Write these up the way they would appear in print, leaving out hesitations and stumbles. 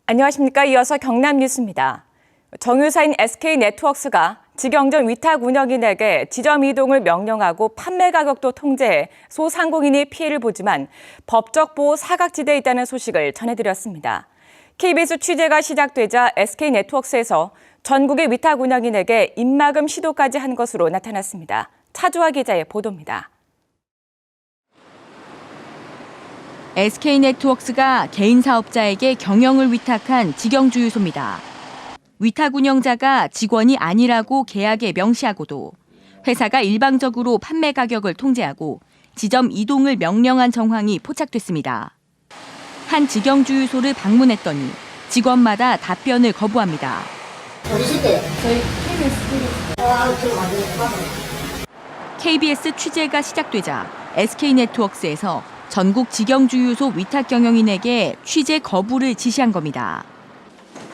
안녕하십니까. 이어서 경남 뉴스입니다. 정유사인 SK네트워크스가 직영점 위탁 운영인에게 지점 이동을 명령하고 판매 가격도 통제해 소상공인이 피해를 보지만 법적 보호 사각지대에 있다는 소식을 전해드렸습니다. KBS 취재가 시작되자 SK네트워크스에서 전국의 위탁 운영인에게 입마금 시도까지 한 것으로 나타났습니다. 차주화 기자의 보도입니다. SK네트워크스가 개인 사업자에게 경영을 위탁한 직영주유소입니다. 위탁 운영자가 직원이 아니라고 계약에 명시하고도 회사가 일방적으로 판매 가격을 통제하고 지점 이동을 명령한 정황이 포착됐습니다. 한 직영주유소를 방문했더니 직원마다 답변을 거부합니다. 어디신데요? 저희 KBS 취재가 시작되자 SK네트워크스에서 전국 직영주유소 위탁 경영인에게 취재 거부를 지시한 겁니다.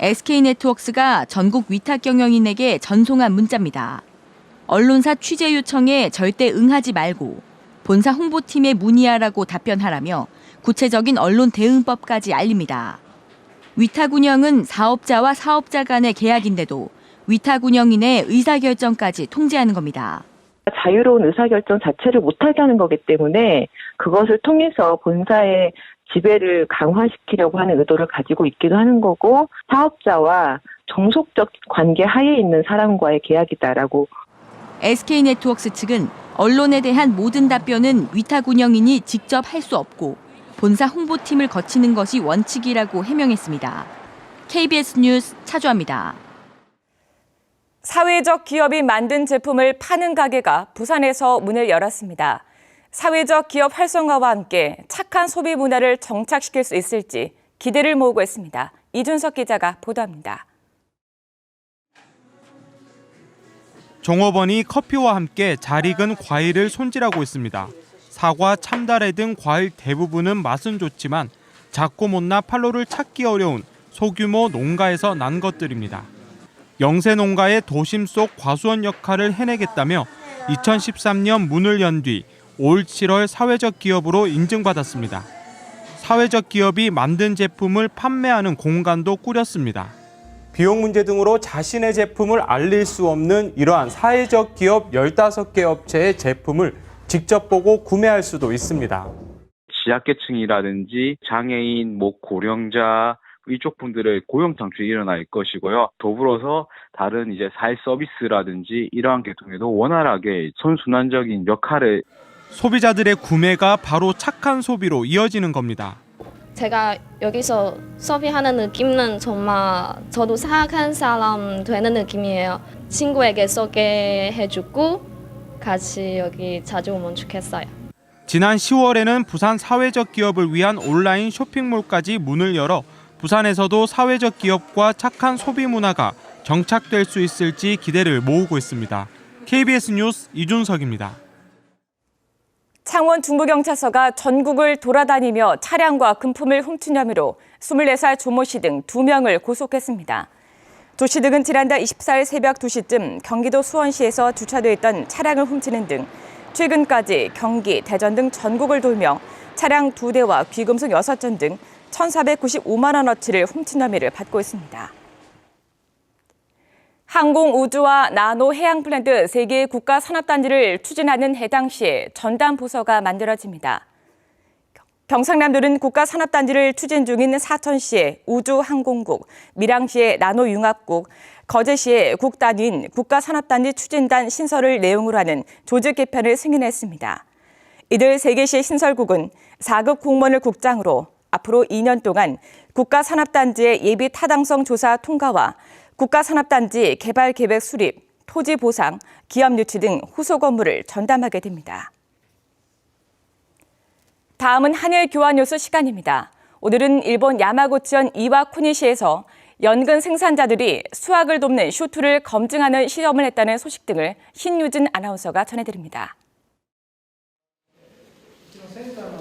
SK네트워크스가 전국 위탁 경영인에게 전송한 문자입니다. 언론사 취재 요청에 절대 응하지 말고 본사 홍보팀에 문의하라고 답변하라며 구체적인 언론 대응법까지 알립니다. 위탁 운영은 사업자와 사업자 간의 계약인데도 위탁 운영인의 의사결정까지 통제하는 겁니다. 자유로운 의사결정 자체를 못하게 하는 거기 때문에 그것을 통해서 본사의 지배를 강화시키려고 하는 의도를 가지고 있기도 하는 거고, 사업자와 종속적 관계 하에 있는 사람과의 계약이다라고. SK네트워크스 측은 언론에 대한 모든 답변은 위탁 운영인이 직접 할 수 없고 본사 홍보팀을 거치는 것이 원칙이라고 해명했습니다. KBS 뉴스 차주아입니다. 사회적 기업이 만든 제품을 파는 가게가 부산에서 문을 열었습니다. 사회적 기업 활성화와 함께 착한 소비 문화를 정착시킬 수 있을지 기대를 모으고 있습니다. 이준석 기자가 보도합니다. 종업원이 커피와 함께 잘 익은 과일을 손질하고 있습니다. 사과, 참다래 등 과일 대부분은 맛은 좋지만 작고 못나 판로를 찾기 어려운 소규모 농가에서 난 것들입니다. 영세 농가의 도심 속 과수원 역할을 해내겠다며 2013년 문을 연 뒤 올 7월 사회적 기업으로 인증받았습니다. 사회적 기업이 만든 제품을 판매하는 공간도 꾸렸습니다. 비용 문제 등으로 자신의 제품을 알릴 수 없는 이러한 사회적 기업 15개 업체의 제품을 직접 보고 구매할 수도 있습니다. 지하계층이라든지 장애인, 고령자 이쪽 분들의 고용 창출이 일어날 것이고요. 더불어서 다른 이제 사회 서비스라든지 이러한 계통에도 원활하게 선순환적인 역할을 소비자들의 구매가 바로 착한 소비로 이어지는 겁니다. 제가 여기서 소비하는 느낌은 정말 저도 착한 사람 되는 느낌이에요. 친구에게 소개해주고 같이 여기 자주 오면 좋겠어요. 지난 10월에는 부산 사회적 기업을 위한 온라인 쇼핑몰까지 문을 열어 부산에서도 사회적 기업과 착한 소비 문화가 정착될 수 있을지 기대를 모으고 있습니다. KBS 뉴스 이준석입니다. 창원 중부경찰서가 전국을 돌아다니며 차량과 금품을 훔친 혐의로 24살 조모 씨 등 2명을 구속했습니다. 조 씨 등은 지난달 24일 새벽 2시쯤 경기도 수원시에서 주차돼 있던 차량을 훔치는 등 최근까지 경기, 대전 등 전국을 돌며 차량 2대와 귀금속 6전 등 1,495만 원어치를 훔친 혐의를 받고 있습니다. 항공 우주와 나노 해양 플랜트 3개의 국가 산업단지를 추진하는 해당 시에 전담 부서가 만들어집니다. 경상남도는 국가 산업단지를 추진 중인 사천시의 우주항공국, 밀양시의 나노융합국, 거제시의 국단위인 국가산업단지 추진단 신설을 내용으로 하는 조직 개편을 승인했습니다. 이들 3개 시의 신설국은 4급 공무원을 국장으로 앞으로 2년 동안 국가산업단지의 예비 타당성 조사 통과와 국가산업단지 개발 계획 수립, 토지 보상, 기업 유치 등 후속 업무를 전담하게 됩니다. 다음은 한일 교환 뉴스 시간입니다. 오늘은 일본 야마구치현 이와쿠니시에서 연근 생산자들이 수확을 돕는 슈트를 검증하는 시험을 했다는 소식 등을 신유진 아나운서가 전해드립니다.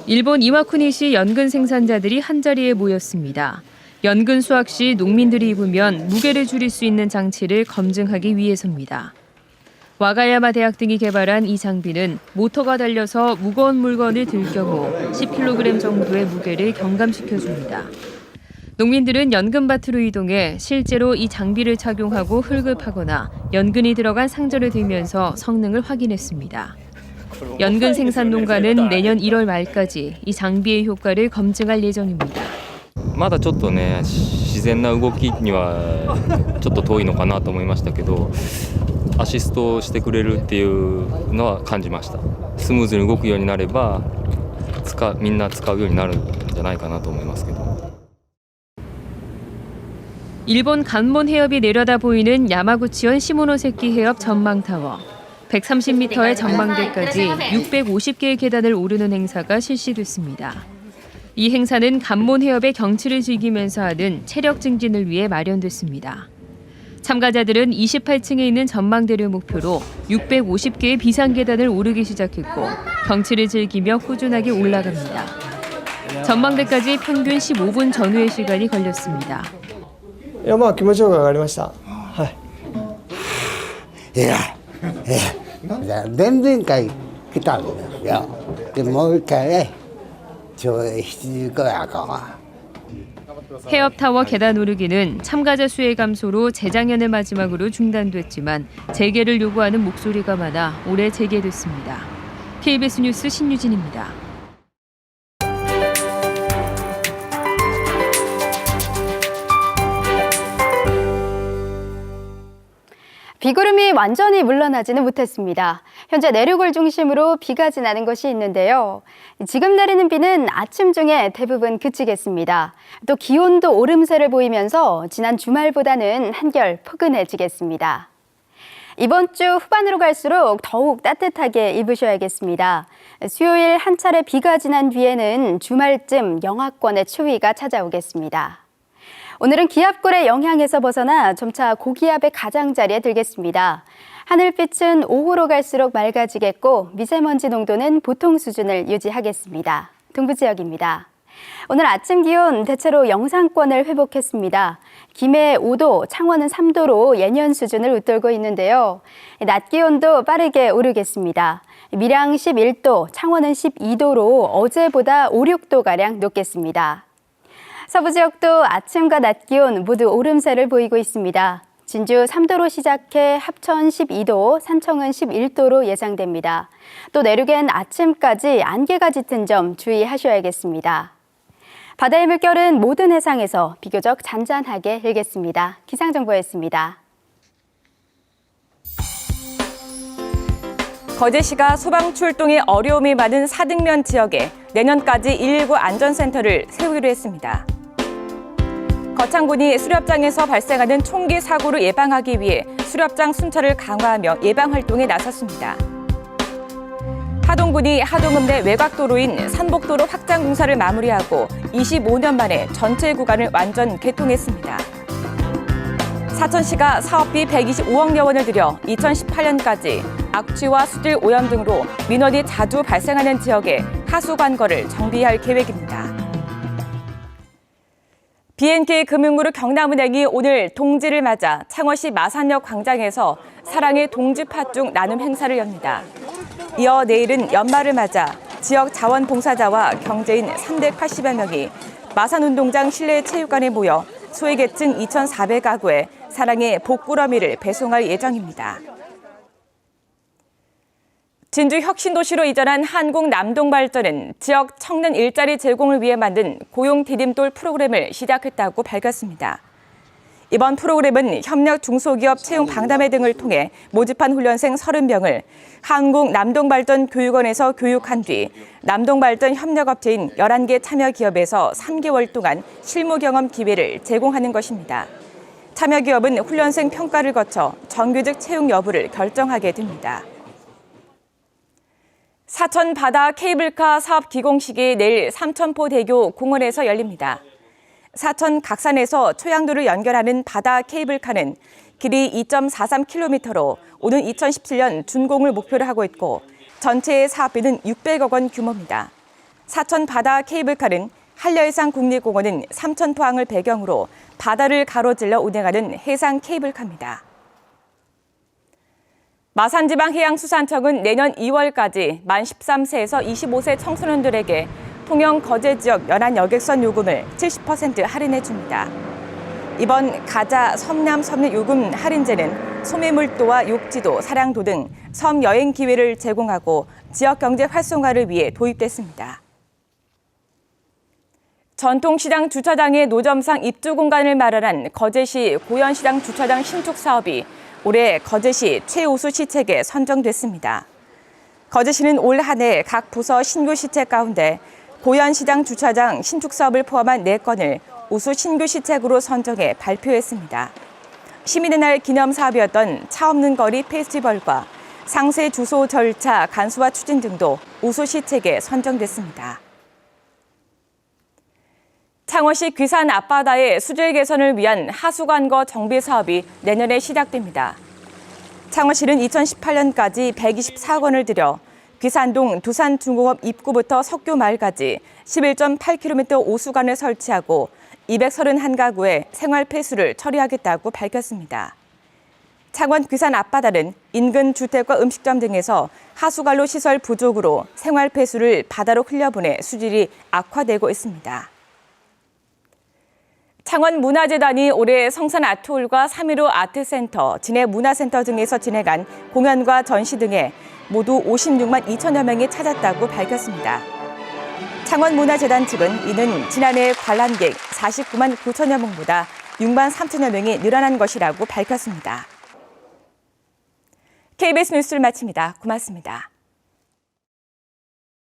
일본 이와쿠니시 연근 생산자들이 한자리에 모였습니다. 연근 수확 시 농민들이 입으면 무게를 줄일 수 있는 장치를 검증하기 위해서입니다. 와가야마 대학 등이 개발한 이 장비는 모터가 달려서 무거운 물건을 들 경우 10kg 정도의 무게를 경감시켜줍니다. 농민들은 연근밭으로 이동해 실제로 이 장비를 착용하고 흙을 연근이 들어간 상자를 들면서 성능을 확인했습니다. 연근 생산 농가는 내년 1월 말까지 이 장비의 효과를 검증할 예정입니다. まだちょっとね自然な動きにはちょっと遠いのかなと思いましたけど、アシストしてくれるっていうのは感じました。スムーズに動くようになればみんな使うようになるんじゃないかなと思いますけど。 일본 간몬 해협이 내려다 보이는 야마구치현 시모노세키 해협 전망타워. 130m의 전망대까지 650개의 계단을 오르는 행사가 실시됐습니다. 이 행사는 간몬 해협의 경치를 즐기면서 하는 체력 증진을 위해 마련됐습니다. 참가자들은 28층에 있는 전망대를 목표로 650개의 비상계단을 오르기 시작했고 경치를 즐기며 꾸준하게 올라갑니다. 전망대까지 평균 15분 전후의 시간이 걸렸습니다. いや、まあ気持ちよく上がりました。はい。前々回来たんですよ。でもう一回ね、7時ぐらいか。 해협타워 계단 오르기는 참가자 수의 감소로 재작년을 마지막으로 중단됐지만 재개를 요구하는 목소리가 많아 올해 재개됐습니다. KBS 뉴스 신유진입니다. 비구름이 완전히 물러나지는 못했습니다. 현재 내륙을 중심으로 비가 지나는 것이 있는데요. 지금 내리는 비는 아침 중에 대부분 그치겠습니다. 또 기온도 오름세를 보이면서 지난 주말보다는 한결 포근해지겠습니다. 이번 주 후반으로 갈수록 더욱 따뜻하게 입으셔야겠습니다. 수요일 한 차례 비가 지난 뒤에는 주말쯤 영하권의 추위가 찾아오겠습니다. 오늘은 기압골의 영향에서 벗어나 점차 고기압의 가장자리에 들겠습니다. 하늘빛은 오후로 갈수록 맑아지겠고 미세먼지 농도는 보통 수준을 유지하겠습니다. 동부지역입니다. 오늘 아침 기온 대체로 영상권을 회복했습니다. 김해 5도, 창원은 3도로 예년 수준을 웃돌고 있는데요. 낮 기온도 빠르게 오르겠습니다. 밀양 11도, 창원은 12도로 어제보다 5, 6도가량 높겠습니다. 서부 지역도 아침과 낮 기온 모두 오름세를 보이고 있습니다. 진주 3도로 시작해 합천 12도, 산청은 11도로 예상됩니다. 또 내륙엔 아침까지 안개가 짙은 점 주의하셔야겠습니다. 바다의 물결은 모든 해상에서 비교적 잔잔하게 일겠습니다. 기상정보였습니다. 거제시가 소방 출동에 어려움이 많은 사등면 지역에 내년까지 119 안전센터를 세우기로 했습니다. 거창군이 수렵장에서 발생하는 총기 사고를 예방하기 위해 수렵장 순찰을 강화하며 예방 활동에 나섰습니다. 하동군이 하동읍 내 외곽도로인 산복도로 확장 공사를 마무리하고 25년 만에 전체 구간을 완전 개통했습니다. 사천시가 사업비 125억여 원을 들여 2018년까지 악취와 수질 오염 등으로 민원이 자주 발생하는 지역에 하수관거를 정비할 계획입니다. BNK 금융그룹 경남은행이 오늘 동지를 맞아 창원시 마산역 광장에서 사랑의 동지 팥죽 나눔 행사를 엽니다. 이어 내일은 연말을 맞아 지역 자원봉사자와 경제인 380여 명이 마산운동장 실내 체육관에 모여 소외계층 2,400가구에 사랑의 복꾸러미를 배송할 예정입니다. 진주 혁신도시로 이전한 한국남동발전은 지역 청년 일자리 제공을 위해 만든 고용 디딤돌 프로그램을 시작했다고 밝혔습니다. 이번 프로그램은 협력 중소기업 채용 박람회 등을 통해 모집한 훈련생 30명을 한국남동발전 교육원에서 교육한 뒤 남동발전 협력업체인 11개 참여 기업에서 3개월 동안 실무 경험 기회를 제공하는 것입니다. 참여 기업은 훈련생 평가를 거쳐 정규직 채용 여부를 결정하게 됩니다. 사천 바다 케이블카 사업 기공식이 내일 삼천포대교 공원에서 열립니다. 사천 각산에서 초양도를 연결하는 바다 케이블카는 길이 2.43km로 오는 2017년 준공을 목표로 하고 있고 전체 사업비는 600억 원 규모입니다. 사천 바다 케이블카는 한려해상 국립공원은 삼천포항을 배경으로 바다를 가로질러 운행하는 해상 케이블카입니다. 마산지방해양수산청은 내년 2월까지 만 13세에서 25세 청소년들에게 통영 거제 지역 연안 여객선 요금을 70% 할인해 줍니다. 이번 가자 섬남 섬유 요금 할인제는 소매물도와 욕지도, 사량도 등 섬 여행 기회를 제공하고 지역 경제 활성화를 위해 도입됐습니다. 전통시장 주차장의 노점상 입주 공간을 마련한 거제시 고현시장 주차장 신축 사업이 올해 거제시 최우수 시책에 선정됐습니다. 거제시는 올 한 해 각 부서 신규 시책 가운데 고현시장 주차장 신축 사업을 포함한 4건을 우수 신규 시책으로 선정해 발표했습니다. 시민의 날 기념 사업이었던 차 없는 거리 페스티벌과 상세 주소 절차 간소화 추진 등도 우수 시책에 선정됐습니다. 창원시 귀산 앞바다의 수질 개선을 위한 하수관거 정비 사업이 내년에 시작됩니다. 창원시는 2018년까지 124건을 들여 귀산동 두산중공업 입구부터 석교마을까지 11.8km 오수관을 설치하고 231가구의 생활 폐수를 처리하겠다고 밝혔습니다. 창원 귀산 앞바다는 인근 주택과 음식점 등에서 하수관로 시설 부족으로 생활 폐수를 바다로 흘려보내 수질이 악화되고 있습니다. 창원문화재단이 올해 성산 아트홀과 3.15 아트센터, 진해문화센터 등에서 진행한 공연과 전시 등에 모두 56만 2천여 명이 찾았다고 밝혔습니다. 창원문화재단 측은 이는 지난해 관람객 49만 9천여 명보다 6만 3천여 명이 늘어난 것이라고 밝혔습니다. KBS 뉴스를 마칩니다. 고맙습니다.